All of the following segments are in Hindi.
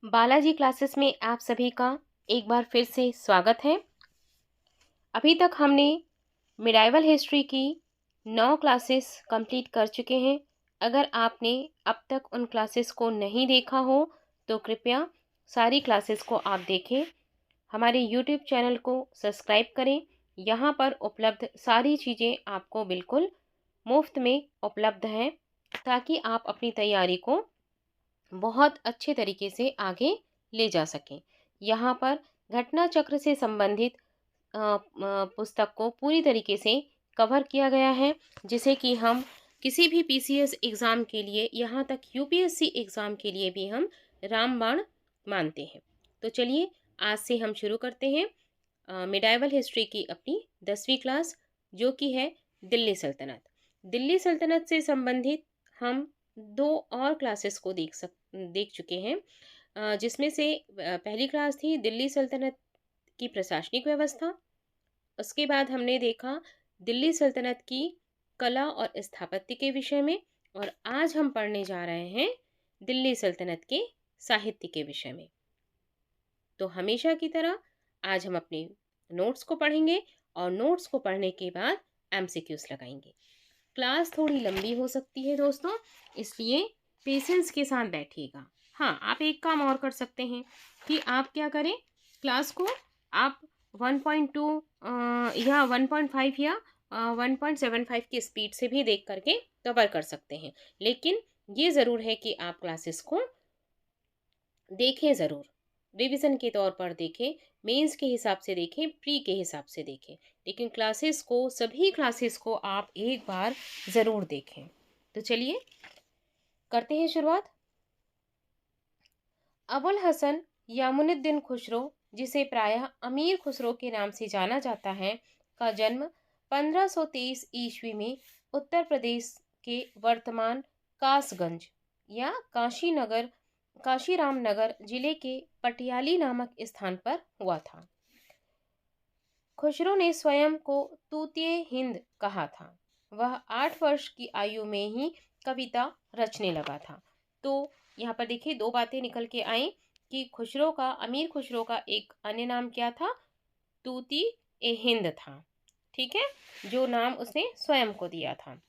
बालाजी क्लासेस में आप सभी का एक बार फिर से स्वागत है। अभी तक हमने मिडाइवल हिस्ट्री की 9 क्लासेस कंप्लीट कर चुके हैं। अगर आपने अब तक उन क्लासेस को नहीं देखा हो तो कृपया सारी क्लासेस को आप देखें। हमारे यूट्यूब चैनल को सब्सक्राइब करें। यहाँ पर उपलब्ध सारी चीज़ें आपको बिल्कुल मुफ्त में उपलब्ध हैं, ताकि आप अपनी तैयारी को बहुत अच्छे तरीके से आगे ले जा सकें। यहाँ पर घटना चक्र से संबंधित पुस्तक को पूरी तरीके से कवर किया गया है, जिसे कि हम किसी भी पीसीएस एग्ज़ाम के लिए, यहाँ तक यूपीएससी एग्ज़ाम के लिए भी हम रामबाण मानते हैं। तो चलिए आज से हम शुरू करते हैं मिडाइवल हिस्ट्री की अपनी 10वीं क्लास, जो कि है दिल्ली सल्तनत। दिल्ली सल्तनत से संबंधित हम 2 और क्लासेस को देख चुके हैं, जिसमें से पहली क्लास थी दिल्ली सल्तनत की प्रशासनिक व्यवस्था। उसके बाद हमने देखा दिल्ली सल्तनत की कला और स्थापत्य के विषय में, और आज हम पढ़ने जा रहे हैं दिल्ली सल्तनत के साहित्य के विषय में। तो हमेशा की तरह आज हम अपने नोट्स को पढ़ेंगे और नोट्स को पढ़ने के बाद एमसीक्यूज लगाएंगे। क्लास थोड़ी लंबी हो सकती है दोस्तों, इसलिए पेशेंस के साथ बैठिएगा। हाँ, आप एक काम और कर सकते हैं कि आप क्या करें, क्लास को आप 1.2 या 1.5 या 1.75 की स्पीड से भी देख करके कवर कर सकते हैं। लेकिन ये ज़रूर है कि आप क्लासेस को देखें ज़रूर, रिवीजन के तौर पर देखें, मेंस के हिसाब से देखें, प्री के हिसाब से देखें, लेकिन क्लासेस को, सभी क्लासेस को आप एक बार ज़रूर देखें। तो चलिए करते हैं शुरुआत। अबुल हसन यामुनुद्दीन खुसरो, जिसे प्रायः अमीर खुसरो के नाम से जाना जाता है, का जन्म 1523 ईस्वी में उत्तर प्रदेश के वर्तमान कासगंज या काशीराम नगर जिले के पटियाली नामक स्थान पर हुआ था। खुसरो ने स्वयं को तूतिए हिंद कहा था। वह 8 वर्ष की आयु में ही कविता रचने लगा था। तो यहाँ पर देखिए 2 बातें निकल के आई कि अमीर खुसरो का एक अन्य नाम क्या था, तूती ए हिंद था। ठीक है, जो नाम उसने स्वयं को दिया था।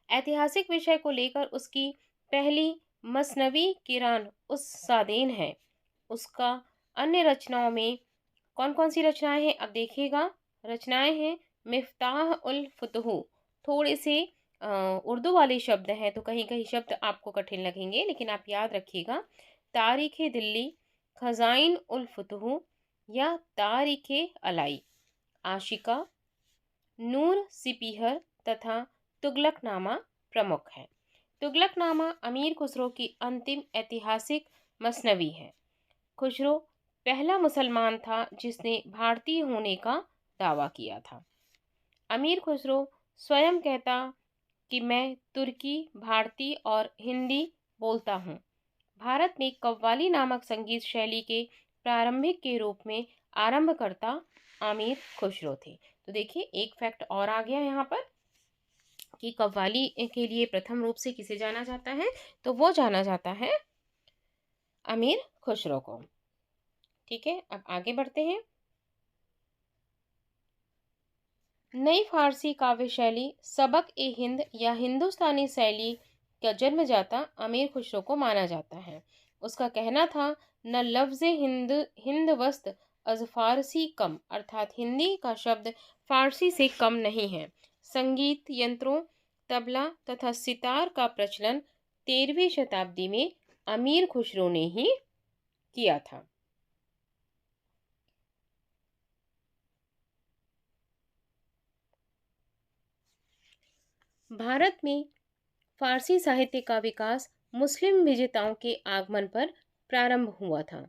ऐतिहासिक विषय को लेकर उसकी पहली मसनवी किरान उस सादेन है। उसका अन्य रचनाओं में कौन कौन सी रचनाएं हैं, अब देखिएगा। रचनाएं हैं मिफ्ताह उल फुतूह। थोड़े से उर्दू वाले शब्द हैं, तो कहीं कहीं शब्द आपको कठिन लगेंगे, लेकिन आप याद रखिएगा। तारीख दिल्ली, खजाइन उल फुतूह या तारीख अलाई, आशिका, नूर सिपीहर तथा तुगलकनामा प्रमुख है। तुगलकनामा अमीर खुसरो की अंतिम ऐतिहासिक मसनवी है। खुसरो पहला मुसलमान था जिसने भारतीय होने का दावा किया था। अमीर खुसरो स्वयं कहता कि मैं तुर्की, भारती और हिंदी बोलता हूँ। भारत में कव्वाली नामक संगीत शैली के प्रारंभिक के रूप में आरंभकर्ता अमीर खुसरो थे। तो देखिए एक फैक्ट और आ गया यहाँ पर कि कव्वाली के लिए प्रथम रूप से किसे जाना जाता है, तो वो जाना जाता है अमीर खुसरो को। ठीक है, अब आगे बढ़ते हैं। नई फारसी काव्य शैली सबक ए हिंद या हिंदुस्तानी शैली का जन्मदाता अमीर खुसरो को माना जाता है। उसका कहना था, न लफ्ज़ हिंद वस्त अज फारसी कम, अर्थात हिंदी का शब्द फारसी से कम नहीं है। संगीत यंत्रों तबला तथा सितार का प्रचलन 13वीं शताब्दी में अमीर खुसरो ने ही किया था। भारत में फारसी साहित्य का विकास मुस्लिम विजेताओं के आगमन पर प्रारंभ हुआ था।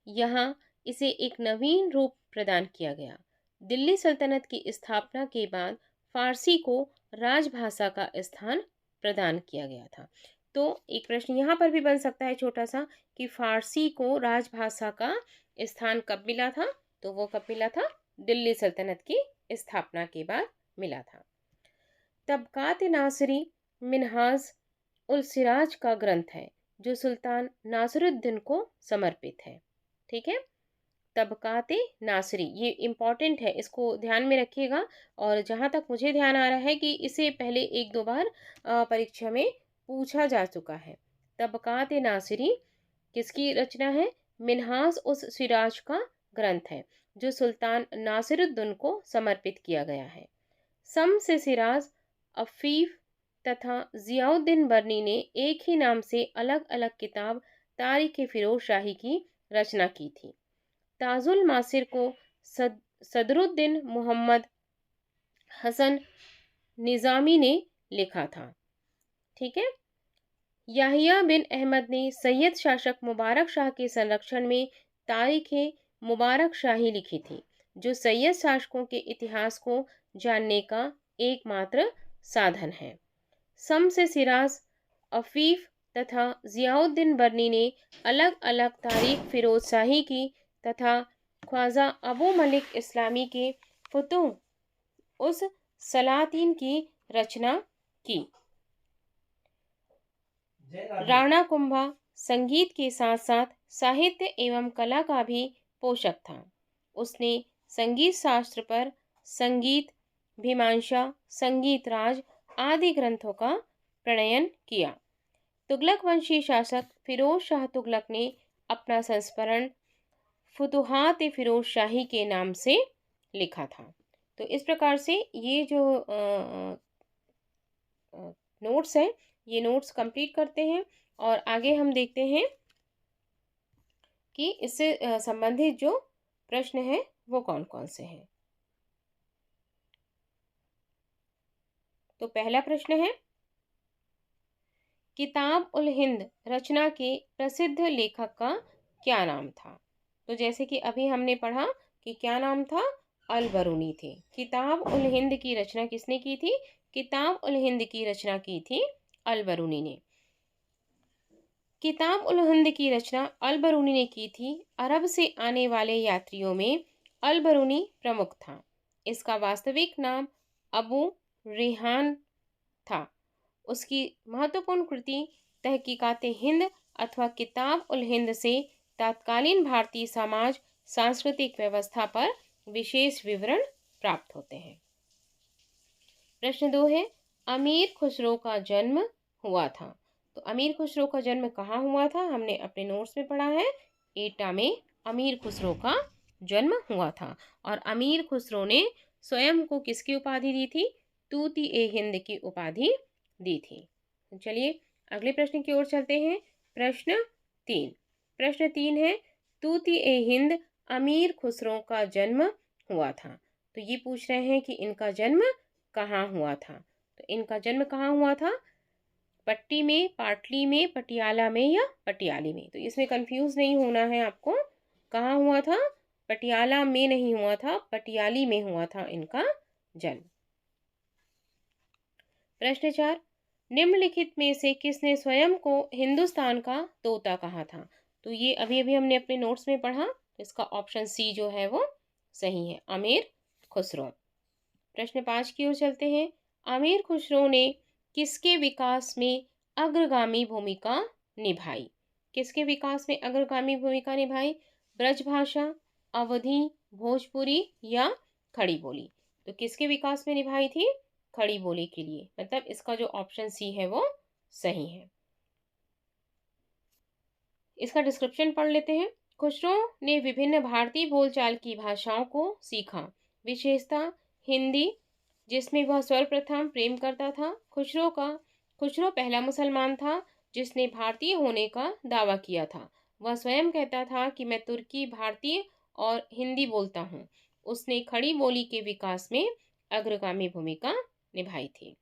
यहाँ इसे एक नवीन रूप प्रदान किया गया। दिल्ली सल्तनत की स्थापना के बाद फारसी को राजभाषा का स्थान प्रदान किया गया था। तो एक प्रश्न यहाँ पर भी बन सकता है छोटा सा, कि फारसी को राजभाषा का स्थान कब मिला था, तो वो कब मिला था, दिल्ली सल्तनत की स्थापना के बाद मिला था। तबकात नासिरी मिनहाज उल सिराज का ग्रंथ है जो सुल्तान नासिरुद्दीन को समर्पित है। ठीक है, तबकाते नासिरी, ये इम्पॉर्टेंट है, इसको ध्यान में रखिएगा। और जहाँ तक मुझे ध्यान आ रहा है कि इसे पहले एक दो बार परीक्षा में पूछा जा चुका है। तबकाते नासिरी किसकी रचना है? मिन्हाज उस सिराज का ग्रंथ है जो सुल्तान नासिरुद्दीन को समर्पित किया गया है। सम से सिराज, अफीफ तथा जियाउद्दीन बर्नी ने एक ही नाम से अलग अलग किताब तारीख फिरोज शाही की रचना की थी। ताजुल मासिर को सदरुद्दीन मोहम्मद हसन निज़ामी ने लिखा था। ठीक है, याहिया बिन अहमद ने सैयद शासक मुबारक शाह के संरक्षण में तारीख मुबारक शाही लिखी थी, जो सैयद शासकों के इतिहास को जानने का एकमात्र साधन है। सम से सिराज, अफीफ तथा जियाउद्दीन बर्नी ने अलग अलग तारीख फिरोज शाही की तथा ख्वाजा अबू मलिक इस्लामी के फुतूह उस सलातीन की रचना की। राणा कुंभा संगीत के साथ साथ साहित्य एवं कला का भी पोषक था। उसने संगीत शास्त्र पर संगीत भीमांशा, संगीत राज आदि ग्रंथों का प्रणयन किया। तुगलक वंशी शासक फिरोज शाह तुगलक ने अपना संस्मरण फुतुहात फिरोज शाही के नाम से लिखा था। तो इस प्रकार से ये जो नोट्स हैं, ये नोट्स कंप्लीट करते हैं और आगे हम देखते हैं कि इससे संबंधित जो प्रश्न हैं वो कौन कौन से हैं। तो पहला प्रश्न है, किताब उल हिंद रचना के प्रसिद्ध लेखक का क्या नाम था? तो जैसे कि अभी हमने पढ़ा कि क्या नाम था, अल बरूनी थे। किताब उल हिंद की रचना किसने की थी? किताब उल हिंद की रचना की थी अल बरूनी ने। किताब उल हिंद की रचना अल बरूनी ने की थी। अरब से आने वाले यात्रियों में अल बरूनी प्रमुख था। इसका वास्तविक नाम अबू रिहान था। उसकी महत्वपूर्ण कृति तहकीकाते हिंद अथवा किताब उल हिंद से तत्कालीन भारतीय समाज सांस्कृतिक व्यवस्था पर विशेष विवरण प्राप्त होते हैं। प्रश्न 2 है, अमीर खुसरो का जन्म हुआ था। तो अमीर खुसरो का जन्म कहाँ हुआ था? हमने अपने नोट्स में पढ़ा है, एटा में अमीर खुसरो का जन्म हुआ था। और अमीर खुसरो ने स्वयं को किसकी उपाधि दी थी? तूती ए हिंद की उपाधि दी थी। चलिए अगले प्रश्न की ओर चलते हैं। प्रश्न 3। प्रश्न 3 है, तूती ए हिंद अमीर खुसरो का जन्म हुआ था। तो ये पूछ रहे हैं कि इनका जन्म कहाँ हुआ था। तो इनका जन्म कहाँ हुआ था? पट्टी में, पाटली में, पटियाला में या पटियाली में। तो इसमें कंफ्यूज नहीं होना है आपको। कहाँ हुआ था? पटियाला में नहीं हुआ था, पटियाली में हुआ था इनका जन्म। प्रश्न 4, निम्नलिखित में से किसने स्वयं को हिंदुस्तान का तोता कहा था? तो ये अभी अभी हमने अपने नोट्स में पढ़ा, तो इसका ऑप्शन सी जो है वो सही है, अमीर खुसरो। प्रश्न 5 की ओर चलते हैं। अमीर खुसरो ने किसके विकास में अग्रगामी भूमिका निभाई? किसके विकास में अग्रगामी भूमिका निभाई? ब्रजभाषा, अवधी, भोजपुरी या खड़ी बोली? तो किसके विकास में निभाई थी? खड़ी बोली के लिए, मतलब इसका जो ऑप्शन सी है वो सही है। इसका डिस्क्रिप्शन पढ़ लेते हैं। खुसरो ने विभिन्न भारतीय बोलचाल की भाषाओं को सीखा, विशेषता हिंदी, जिसमें वह सर्वप्रथम प्रेम करता था। खुसरो पहला मुसलमान था जिसने भारतीय होने का दावा किया था। वह स्वयं कहता था कि मैं तुर्की, भारतीय और हिंदी बोलता हूँ। उसने खड़ी बोली के विकास में अग्रगामी भूमिका निभाई थी।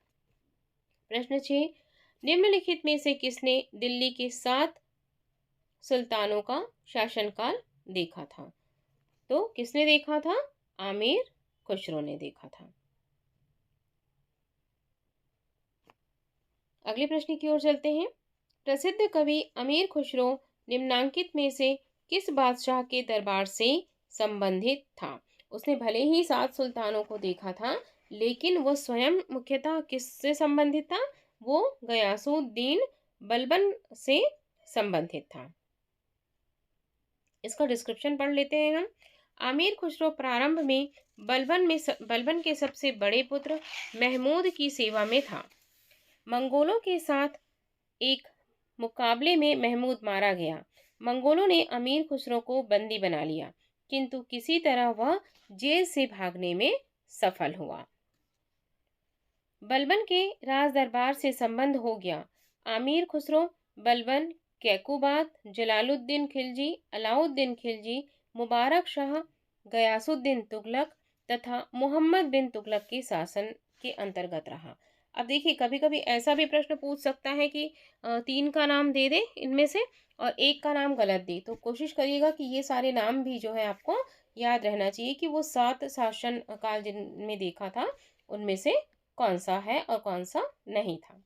प्रश्न 6, निम्नलिखित में से किसने दिल्ली के 7 सुल्तानों का शासनकाल देखा था? तो किसने देखा था? अमीर खुसरो ने देखा था। अगले प्रश्न की ओर चलते हैं। प्रसिद्ध कवि अमीर खुसरो निम्नांकित में से किस बादशाह के दरबार से संबंधित था? उसने भले ही 7 सुल्तानों को देखा था, लेकिन वो स्वयं मुख्यतः किससे संबंधित था? वो गयासुद्दीन बलबन से संबंधित था। इसका डिस्क्रिप्शन पढ़ लेते हैं हम। आमिर खुसरो प्रारंभ में बलबन के सबसे बड़े पुत्र महमूद की सेवा में था। मंगोलों के साथ एक मुकाबले में महमूद मारा गया। मंगोलों ने अमीर खुसरो को बंदी बना लिया, किंतु किसी तरह वह जेल से भागने में सफल हुआ। बलबन के राज दरबार से संबंध हो गया। आमिर खुसरो बलबन, कैकुबात, जलालुद्दीन खिलजी, अलाउद्दीन खिलजी, मुबारक शाह, गयासुद्दीन तुगलक तथा मोहम्मद बिन तुगलक के शासन के अंतर्गत रहा। अब देखिए, कभी कभी ऐसा भी प्रश्न पूछ सकता है कि 3 का नाम दे दे इनमें से और 1 का नाम गलत दे, तो कोशिश करिएगा कि ये सारे नाम भी जो है आपको याद रहना चाहिए कि वो 7 शासन काल जिनमें देखा था उनमें से कौन सा है और कौन सा नहीं था।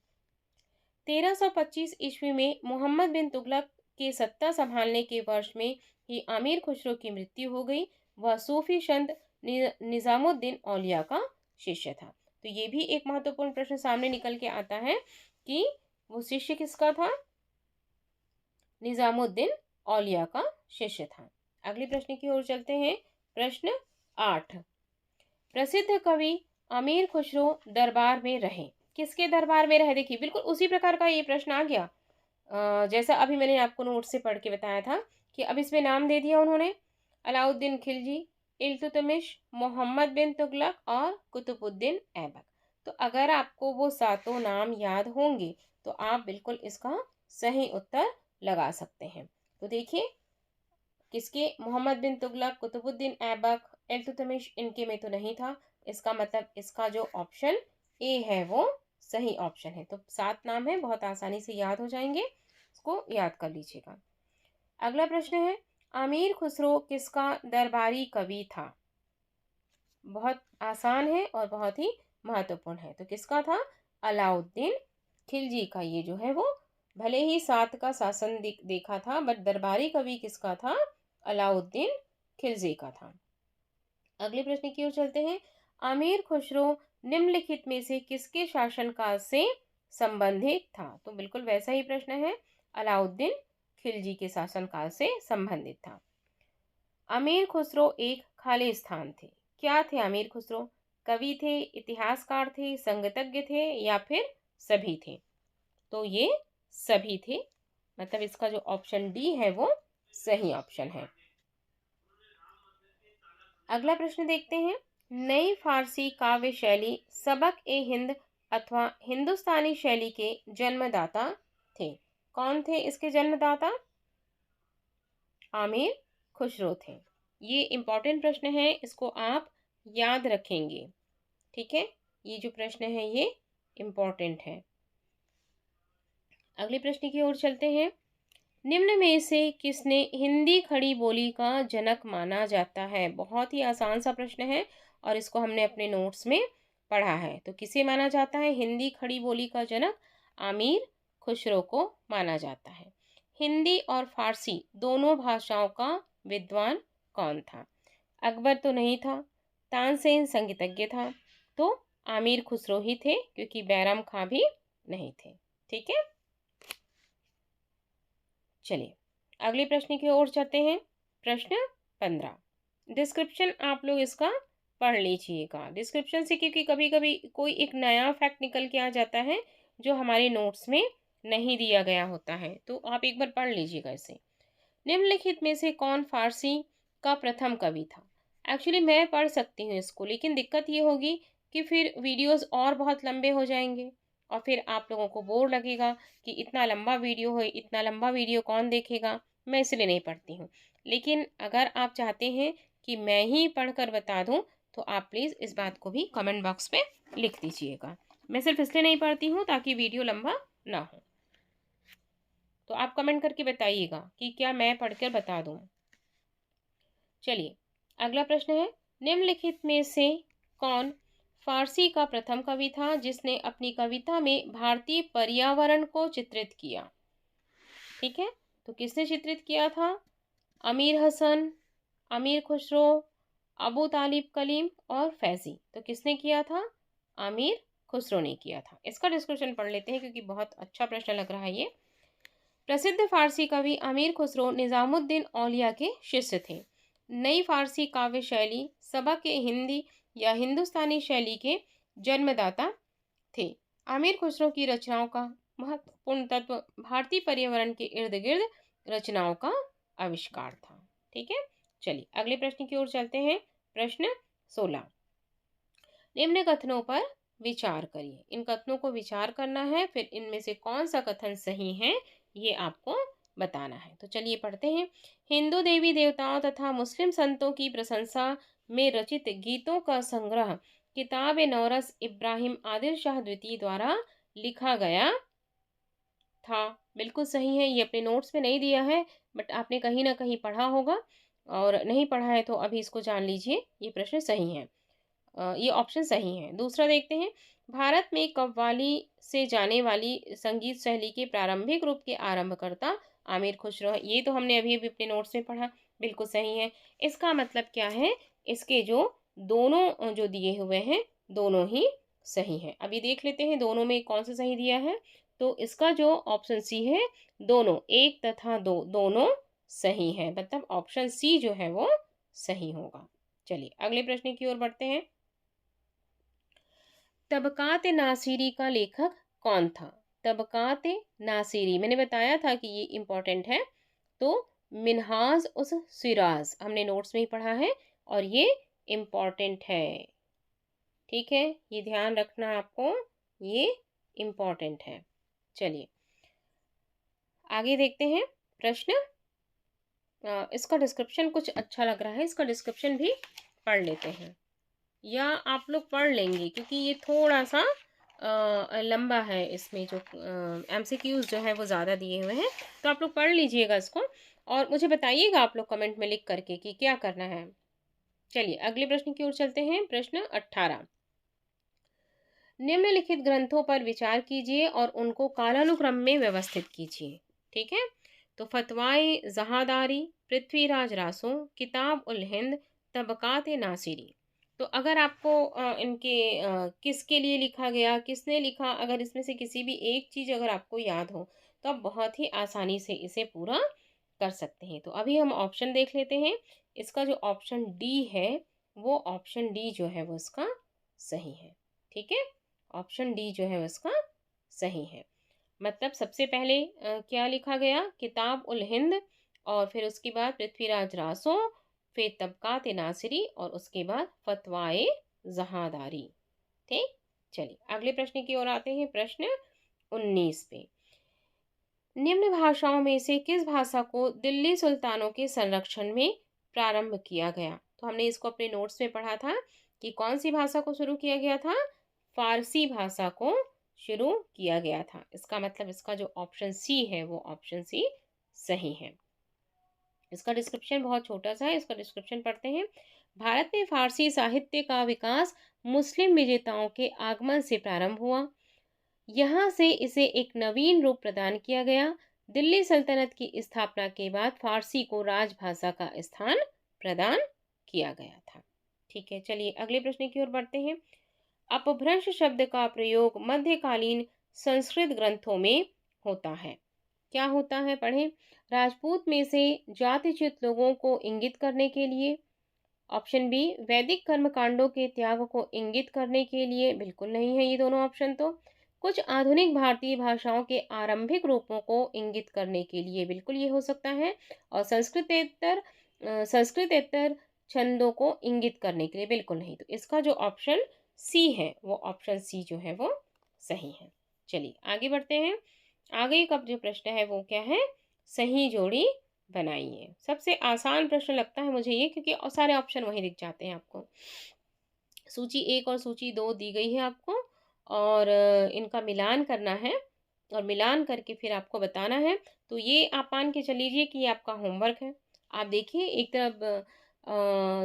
1325 ईस्वी में मोहम्मद बिन तुगलक के सत्ता संभालने के वर्ष में ही आमिर खुसरो की मृत्यु हो गई। वह सूफी संत निजामुद्दीन औलिया का शिष्य था। तो ये भी एक महत्वपूर्ण प्रश्न सामने निकल के आता है कि वो शिष्य किसका था? निजामुद्दीन औलिया का शिष्य था। अगले प्रश्न की ओर चलते हैं। प्रश्न 8। प्रसिद्ध कवि आमिर खुसरो दरबार में रहे। किसके दरबार में रहे? देखिए, बिल्कुल उसी प्रकार का ये प्रश्न आ गया जैसा अभी मैंने आपको नोट से पढ़ के बताया था कि अब इसमें नाम दे दिया उन्होंने, अलाउद्दीन खिलजी, इल्तुतमिश, मोहम्मद बिन तुगलक और कुतुबुद्दीन ऐबक। तो अगर आपको वो सातों नाम याद होंगे तो आप बिल्कुल इसका सही उत्तर लगा सकते हैं। तो देखिए, किसके? मोहम्मद बिन तुगलक, कुतुबुद्दीन ऐबक, इल्तुतमिश, इनके में तो नहीं था। इसका मतलब इसका जो ऑप्शन ए है वो सही ऑप्शन है। तो 7 नाम है, बहुत आसानी से याद हो जाएंगे, इसको याद कर लीजिएगा। अगला प्रश्न है, आमिर खुसरो किसका दरबारी कवि था? बहुत आसान है और बहुत ही महत्वपूर्ण है। तो किसका था? अलाउद्दीन खिलजी का। ये जो है वो भले ही 7 का शासन देखा था, बट दरबारी कवि किसका था? अलाउद्दीन खिलजी का था। अगले प्रश्न की ओर चलते हैं। आमिर खुसरो निम्नलिखित में से किसके शासनकाल से संबंधित था? तो बिल्कुल वैसा ही प्रश्न है, अलाउद्दीन खिलजी के शासनकाल से संबंधित था। आमिर खुसरो एक खालिस्तान थे। क्या थे आमिर खुसरो? कवि थे, इतिहासकार थे, संगीतज्ञ थे या फिर सभी थे? तो ये सभी थे, मतलब इसका जो ऑप्शन डी है वो सही ऑप्शन है। अगला प्रश्न देखते हैं। नई फारसी काव्य शैली सबक ए हिंद अथवा हिंदुस्तानी शैली के जन्मदाता थे। कौन थे इसके जन्मदाता? आमिर खुसरो थे। ये इम्पॉर्टेंट प्रश्न है, इसको आप याद रखेंगे, ठीक है? ये जो प्रश्न है ये इम्पॉर्टेंट है। अगले प्रश्न की ओर चलते हैं। निम्न में से किसने हिंदी खड़ी बोली का जनक माना जाता है? बहुत ही आसान सा प्रश्न है और इसको हमने अपने नोट्स में पढ़ा है। तो किसे माना जाता है हिंदी खड़ी बोली का जनक? आमिर खुसरो को माना जाता है। हिंदी और फारसी दोनों भाषाओं का विद्वान कौन था? अकबर तो नहीं था, तानसेन संगीतज्ञ था, तो आमिर खुसरो ही थे, क्योंकि बैराम खां भी नहीं थे। ठीक है, चलिए अगले प्रश्न की ओर चलते हैं। प्रश्न 15। डिस्क्रिप्शन आप लोग इसका पढ़ लीजिएगा। डिस्क्रिप्शन से क्योंकि कभी कभी कोई एक नया फैक्ट निकल के आ जाता है जो हमारे नोट्स में नहीं दिया गया होता है, तो आप एक बार पढ़ लीजिएगा इसे। निम्नलिखित में से कौन फारसी का प्रथम कवि था? एक्चुअली मैं पढ़ सकती हूँ इसको, लेकिन दिक्कत ये होगी कि फिर वीडियोस और बहुत लंबे हो जाएंगे और फिर आप लोगों को बोर लगेगा कि इतना लंबा वीडियो है, इतना लंबा वीडियो कौन देखेगा। मैं इसलिए नहीं पढ़ती हूँ। लेकिन अगर आप चाहते हैं कि मैं ही पढ़कर बता दूँ तो आप प्लीज़ इस बात को भी कमेंट बॉक्स में लिख दीजिएगा। मैं सिर्फ इसलिए नहीं पढ़ती हूँ ताकि वीडियो लंबा ना हो। तो आप कमेंट करके बताइएगा कि क्या मैं पढ़कर बता दूँ। चलिए अगला प्रश्न है। निम्नलिखित में से कौन फारसी का प्रथम कवि था जिसने अपनी कविता में भारतीय पर्यावरण को चित्रित किया? ठीक है, तो किसने चित्रित किया था? अमीर हसन, आमिर खुसरो, अबू तालिब कलीम और फैजी। तो किसने किया था? आमिर खुसरो ने किया था। इसका डिस्कशन पढ़ लेते हैं क्योंकि बहुत अच्छा प्रश्न लग रहा है ये। प्रसिद्ध फारसी कवि अमीर खुसरो निज़ामुद्दीन औलिया के शिष्य थे। नई फारसी काव्य शैली सबक के हिंदी या हिंदुस्तानी शैली के जन्मदाता थे। आमिर खुसरो की रचनाओं का महत्वपूर्ण तत्व भारतीय पर्यावरण के इर्द गिर्द रचनाओं का आविष्कार था। ठीक है, चलिए अगले प्रश्न की ओर चलते हैं। प्रश्न 16, निम्न कथनों पर विचार करिए। इन कथनों को विचार करना है, फिर इनमें से कौन सा कथन सही है ये आपको बताना है। तो चलिए पढ़ते हैं। हिंदू देवी देवताओं तथा मुस्लिम संतों की प्रशंसा में रचित गीतों का संग्रह किताब नौरस इब्राहिम आदिल शाह द्वितीय द्वारा लिखा गया था। बिल्कुल सही है। ये अपने नोट्स में नहीं दिया है, बट आपने कहीं ना कहीं पढ़ा होगा, और नहीं पढ़ा है तो अभी इसको जान लीजिए, ये प्रश्न सही है। ये ऑप्शन सही है। दूसरा देखते हैं। भारत में कव्वाली से जाने वाली संगीत शैली के प्रारंभिक रूप के आरंभकर्ता आमिर खुसरो है। ये तो हमने अभी अभी अपने नोट्स में पढ़ा, बिल्कुल सही है। इसका मतलब क्या है, इसके जो दोनों जो दिए हुए हैं दोनों ही सही है। अभी देख लेते हैं दोनों में कौन सा सही दिया है। तो इसका जो ऑप्शन सी है, दोनों, एक तथा दो, दोनों सही है, मतलब ऑप्शन सी जो है वो सही होगा। चलिए अगले प्रश्न की ओर बढ़ते हैं। तबकात नासिरी का लेखक कौन था? तबकात नासिरी मैंने बताया था कि ये इम्पोर्टेंट है। तो मिनहाज उस सिराज हमने नोट्स में ही पढ़ा है, और ये इम्पोर्टेंट है। ठीक है, ये ध्यान रखना आपको, ये इम्पोर्टेंट है। चलिए आगे देखते हैं। प्रश्न इसका डिस्क्रिप्शन कुछ अच्छा लग रहा है, इसका डिस्क्रिप्शन भी पढ़ लेते हैं, या आप लोग पढ़ लेंगे क्योंकि ये थोड़ा सा लंबा है। इसमें जो MCQs जो है वो ज़्यादा दिए हुए हैं, तो आप लोग पढ़ लीजिएगा इसको, और मुझे बताइएगा आप लोग कमेंट में लिख करके कि क्या करना है। चलिए अगले प्रश्न की ओर चलते हैं। प्रश्न 18, निम्नलिखित ग्रंथों पर विचार कीजिए और उनको कालानुक्रम में व्यवस्थित कीजिए। ठीक है, तो फतवाए जहादारी, पृथ्वीराज रासो, किताब उल हिंद, तबकात नासिरी। तो अगर आपको इनके किसके लिए लिखा गया, किसने लिखा, अगर इसमें से किसी भी एक चीज़ अगर आपको याद हो तो आप बहुत ही आसानी से इसे पूरा कर सकते हैं। तो अभी हम ऑप्शन देख लेते हैं। इसका जो ऑप्शन डी है वो ऑप्शन डी जो है वो इसका सही है। ठीक है, ऑप्शन डी जो है उसका सही है। मतलब सबसे पहले क्या लिखा गया, किताब उल हिंद, और फिर उसके बाद पृथ्वीराज रासो, फिर तबकात नासिरी, और उसके बाद फतवाए जहादारी। ठीक, चलिए अगले प्रश्न की ओर आते हैं। प्रश्न 19 पे, निम्न भाषाओं में से किस भाषा को दिल्ली सुल्तानों के संरक्षण में प्रारंभ किया गया? तो हमने इसको अपने नोट्स में पढ़ा था कि कौन सी भाषा को शुरू किया गया था, फारसी भाषा को शुरू किया गया था। इसका मतलब इसका जो ऑप्शन सी है वो ऑप्शन सी सही है। इसका डिस्क्रिप्शन बहुत छोटा सा है, इसका डिस्क्रिप्शन पढ़ते हैं। भारत में फारसी साहित्य का विकास मुस्लिम विजेताओं के आगमन से प्रारंभ हुआ। यहाँ से इसे एक नवीन रूप प्रदान किया गया। दिल्ली सल्तनत की स्थापना के बाद फारसी को राजभाषा का स्थान प्रदान किया गया था। ठीक है, चलिए अगले प्रश्न की ओर बढ़ते हैं। अपभ्रंश शब्द का प्रयोग मध्यकालीन संस्कृत ग्रंथों में होता है। क्या होता है, पढ़ें। राजपूत में से जातिच्युत लोगों को इंगित करने के लिए। ऑप्शन बी, वैदिक कर्मकांडों के त्याग को इंगित करने के लिए। बिल्कुल नहीं है ये दोनों ऑप्शन। तो कुछ आधुनिक भारतीय भाषाओं के आरंभिक रूपों को इंगित करने के लिए, बिल्कुल ये हो सकता है। और संस्कृतेतर छंदों को इंगित करने के लिए, बिल्कुल नहीं। तो इसका जो ऑप्शन सी है वो ऑप्शन सी जो है वो सही है। चलिए आगे बढ़ते हैं। आगे का जो प्रश्न है वो क्या है, सही जोड़ी बनाइए। सबसे आसान प्रश्न लगता है मुझे ये, क्योंकि सारे ऑप्शन वहीं दिख जाते हैं आपको। सूची 1 और सूची 2 दी गई है आपको, और इनका मिलान करना है, और मिलान करके फिर आपको बताना है। तो ये आप मान के चलीजिए कि ये आपका होमवर्क है। आप देखिए, एक तरफ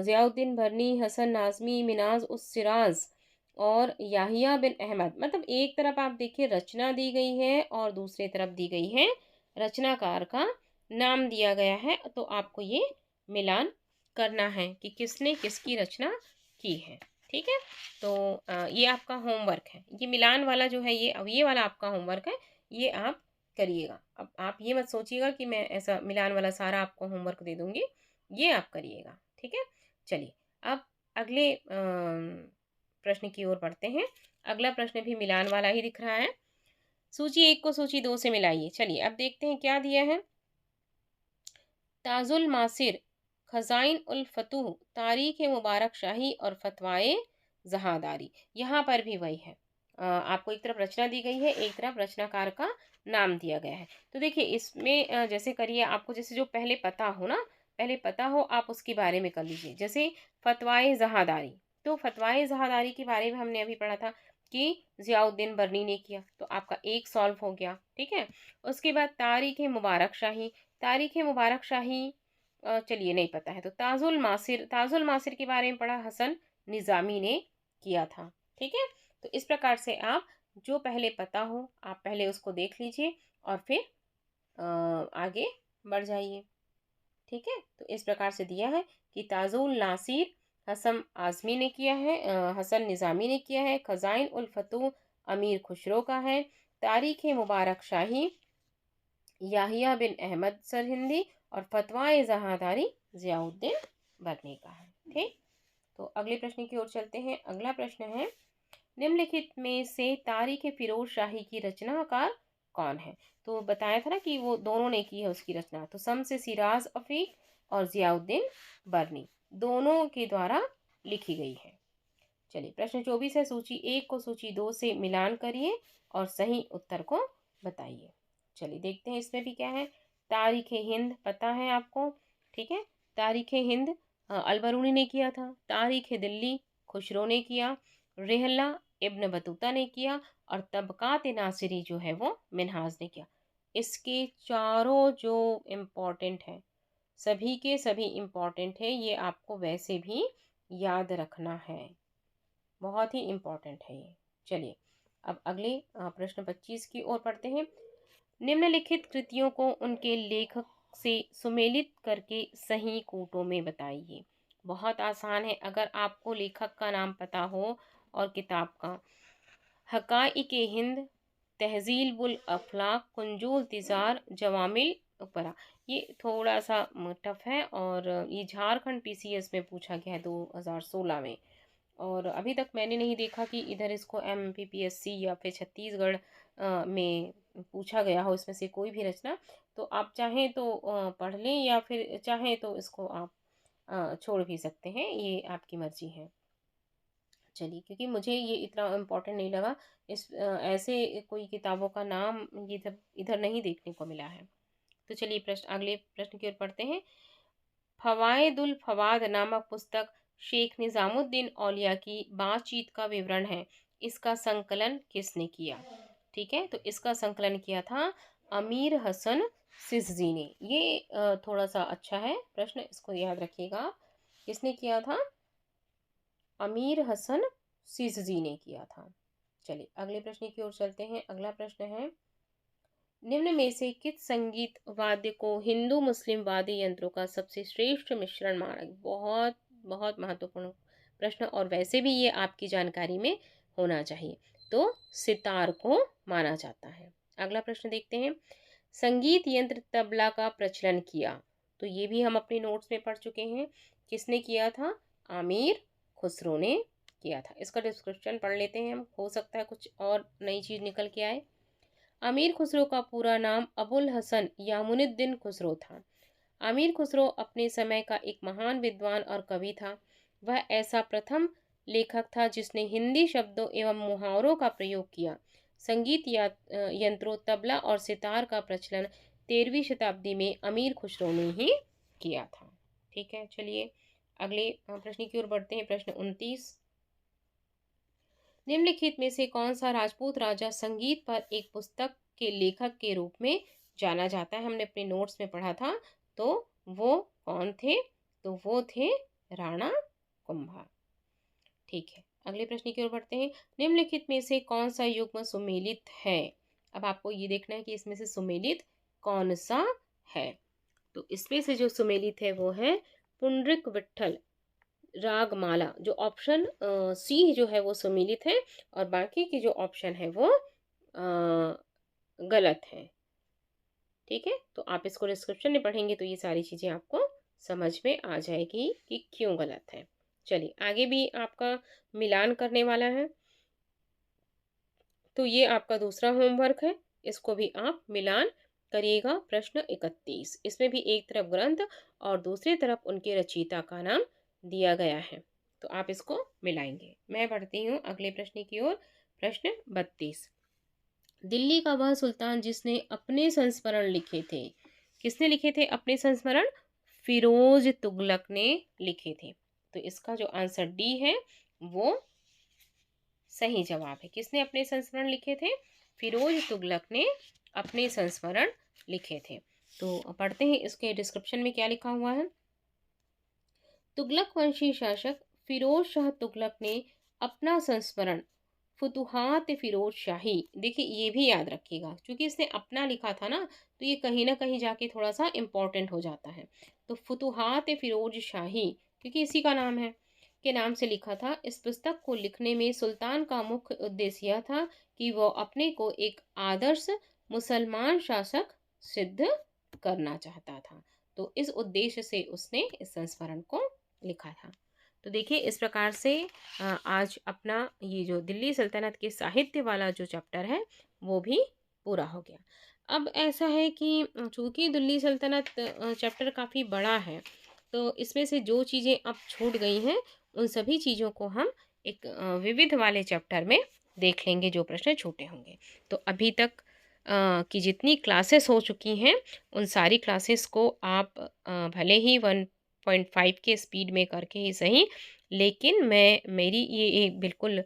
ज़ियाउद्दीन बरनी, हसन नाज़मी, मिनाज उस सिराज और याहिया बिन अहमद, मतलब एक तरफ आप देखिए रचना दी गई है और दूसरी तरफ दी गई है रचनाकार का नाम दिया गया है। तो आपको ये मिलान करना है कि किसने किसकी रचना की है। ठीक है, तो ये आपका होमवर्क है। ये मिलान वाला जो है, ये वाला आपका होमवर्क है, ये आप करिएगा। अब आप ये मत सोचिएगा कि मैं ऐसा मिलान वाला सारा आपको होमवर्क दे दूंगी, ये आप करिएगा, ठीक है। चलिए अब अगले प्रश्न की ओर बढ़ते हैं। अगला प्रश्न भी मिलान वाला ही दिख रहा है। सूची 1 को सूची 2 से मिलाइए। चलिए अब देखते हैं क्या दिया है। ताजुल मासिर, खजाइन उल फतूह, तारीख मुबारक शाही और फतवाए जहादारी। यहाँ पर भी वही है, आपको एक तरफ रचना दी गई है, एक तरफ रचनाकार का नाम दिया गया है। तो देखिए इसमें जैसे करिए, आपको जैसे जो पहले पता हो ना, पहले पता हो आप उसके बारे में कर लीजिए। जैसे फतवाए जहादारी, तो फतवाए जहादारी के बारे में हमने अभी पढ़ा था कि जियाउद्दीन बरनी ने किया, तो आपका एक सॉल्व हो गया, ठीक है। उसके बाद तारीख मुबारक शाही, तारीख मुबारक शाही चलिए नहीं पता है, तो ताजुल मासिर, ताजुल मासिर के बारे में पढ़ा, हसन निज़ामी ने किया था, ठीक है। तो इस प्रकार से आप जो पहले पता हो आप पहले उसको देख लीजिए और फिर आगे बढ़ जाइए, ठीक है। तो इस प्रकार से दिया है कि ताजुल नासिर हसन आज़मी ने किया है, हसन निज़ामी ने किया है। खजाइन उल फतूह अमीर खुसरो का है। तारीख मुबारक शाही याहिया बिन अहमद सरहिंदी और फतवाए जहादारी जियाउद्दीन बरनी का है, ठीक। तो अगले प्रश्न की ओर चलते हैं। अगला प्रश्न है, निम्नलिखित में से तारीख फिरोज शाही की रचनाकार कौन है। तो बताया था ना कि वो दोनों ने की है उसकी रचना, तो शम्स सिराज अफीक और जियाउद्दीन बरनी दोनों के द्वारा लिखी गई है। चलिए प्रश्न 24 है, सूची 1 को सूची 2 से मिलान करिए और सही उत्तर को बताइए। चलिए देखते हैं इसमें भी क्या है। तारीख हिंद पता है आपको, ठीक है। तारीख हिंद अलबरूनी ने किया था। तारीख दिल्ली खुसरो ने किया। रेहला इब्न बतूता ने किया और तबकात नासिरी जो है वो मिनहाज ने किया। इसके चारों जो इम्पोर्टेंट है, सभी के सभी इम्पोर्टेंट है, ये आपको वैसे भी याद रखना है, बहुत ही इम्पोर्टेंट है ये। चलिए अब अगले प्रश्न 25 की ओर पढ़ते हैं। निम्नलिखित कृतियों को उनके लेखक से सुमेलित करके सही कूटों में बताइए। बहुत आसान है, अगर आपको लेखक का नाम पता हो और किताब का। हकाइक हिंद, तहजीबुल अफलाक, कुंजूल तिजार, जवामिल उपरा। ये थोड़ा सा टफ है और ये झारखंड पीसीएस में पूछा गया है 2016 में, और अभी तक मैंने नहीं देखा कि इधर इसको एमपीपीएससी या फिर छत्तीसगढ़ में पूछा गया हो इसमें से कोई भी रचना। तो आप चाहें तो पढ़ लें या फिर चाहें तो इसको आप छोड़ भी सकते हैं, ये आपकी मर्जी है। चलिए क्योंकि मुझे ये इतना इम्पोर्टेंट नहीं लगा, ऐसे कोई किताबों का नाम ये इधर इधर नहीं देखने को मिला है। तो चलिए प्रश्न अगले प्रश्न की ओर पढ़ते हैं। फवायदुल फवाद नामक पुस्तक शेख निज़ामुद्दीन औलिया की बातचीत का विवरण है। इसका संकलन किसने किया। ठीक है, तो इसका संकलन किया था अमीर हसन सिजजी ने। ये थोड़ा सा अच्छा है प्रश्न, इसको याद रखिएगा। किसने किया था, अमीर हसन सिजजी ने किया था। चलिए अगले प्रश्न की ओर चलते हैं। अगला प्रश्न है, निम्न में से किस संगीत वाद्य को हिंदू मुस्लिम वाद्य यंत्रों का सबसे श्रेष्ठ मिश्रण माना। बहुत बहुत महत्वपूर्ण प्रश्न, और वैसे भी ये आपकी जानकारी में होना चाहिए। तो सितार को माना जाता है। अगला प्रश्न देखते हैं, संगीत यंत्र तबला का प्रचलन किया। तो ये भी हम अपने नोट्स में पढ़ चुके हैं। किसने किया था, आमिर खुसरो ने किया था। इसका डिस्क्रिप्शन पढ़ लेते हैं हम, हो सकता है कुछ और नई चीज़ निकल के आए। अमीर खुसरो का पूरा नाम अबुल हसन यामुनुद्दीन खुसरो था। अमीर खुसरो अपने समय का एक महान विद्वान और कवि था। वह ऐसा प्रथम लेखक था जिसने हिंदी शब्दों एवं मुहावरों का प्रयोग किया। संगीत यंत्रों तबला और सितार का प्रचलन 13वीं शताब्दी में अमीर खुसरो ने ही किया था। ठीक है, चलिए अगले प्रश्न की ओर बढ़ते हैं। प्रश्न 29, निम्नलिखित में से कौन सा राजपूत राजा संगीत पर एक पुस्तक के लेखक के रूप में जाना जाता है। हमने अपने नोट्स में पढ़ा था, तो वो कौन थे, तो वो थे राणा कुंभा। ठीक है, अगले प्रश्न की ओर बढ़ते हैं। निम्नलिखित में से कौन सा युग्म सुमेलित है। अब आपको ये देखना है कि इसमें से सुमेलित कौन सा है। तो इसमें से जो सुमेलित है वो है पुंडरिक विट्ठल रागमाला। जो ऑप्शन सी जो है वो सुमेलित है और बाकी के जो ऑप्शन है वो गलत है। ठीक है, तो आप इसको डिस्क्रिप्शन में पढ़ेंगे तो ये सारी चीज़ें आपको समझ में आ जाएगी कि क्यों गलत है। चलिए आगे भी आपका मिलान करने वाला है, तो ये आपका दूसरा होमवर्क है, इसको भी आप मिलान करिएगा। प्रश्न 31, इसमें भी एक तरफ ग्रंथ और दूसरी तरफ उनके रचयिता का नाम दिया गया है, तो आप इसको मिलाएंगे। मैं बढ़ती हूँ अगले प्रश्न की ओर। प्रश्न 32, दिल्ली का वह सुल्तान जिसने अपने संस्मरण लिखे थे, किसने लिखे थे अपने संस्मरण? फिरोज तुगलक ने लिखे थे। तो इसका जो आंसर डी है वो सही जवाब है। किसने अपने संस्मरण लिखे थे? फिरोज तुगलक ने अपने संस्मरण लिखे थे। तो पढ़ते हैं इसके डिस्क्रिप्शन में क्या लिखा हुआ है। तुगलक वंशी शासक फिरोज शाह तुगलक ने अपना संस्मरण फुतुहात फिरोज शाही, देखिए ये भी याद रखिएगा क्योंकि इसने अपना लिखा था ना, तो ये कहीं ना कहीं जाके थोड़ा सा इम्पोर्टेंट हो जाता है। तो फुतुहात फिरोज शाही क्योंकि इसी का नाम है, के नाम से लिखा था। इस पुस्तक को लिखने में सुल्तान का मुख्य उद्देश्य यह था कि वह अपने को एक आदर्श मुसलमान शासक सिद्ध करना चाहता था। तो इस उद्देश्य से उसने इस संस्मरण को लिखा था। तो देखिए इस प्रकार से आज अपना ये जो दिल्ली सल्तनत के साहित्य वाला जो चैप्टर है वो भी पूरा हो गया। अब ऐसा है कि चूँकि दिल्ली सल्तनत चैप्टर काफ़ी बड़ा है, तो इसमें से जो चीज़ें अब छूट गई हैं उन सभी चीज़ों को हम एक विविध वाले चैप्टर में देख लेंगे, जो प्रश्न छूटे होंगे। तो अभी तक की जितनी क्लासेस हो चुकी हैं उन सारी क्लासेस को आप भले ही 1.5 के स्पीड में करके ही सही, लेकिन मेरी ये एक बिल्कुल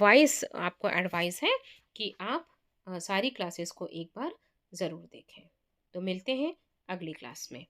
वाइस आपको एडवाइस है कि आप सारी क्लासेस को एक बार ज़रूर देखें। तो मिलते हैं अगली क्लास में।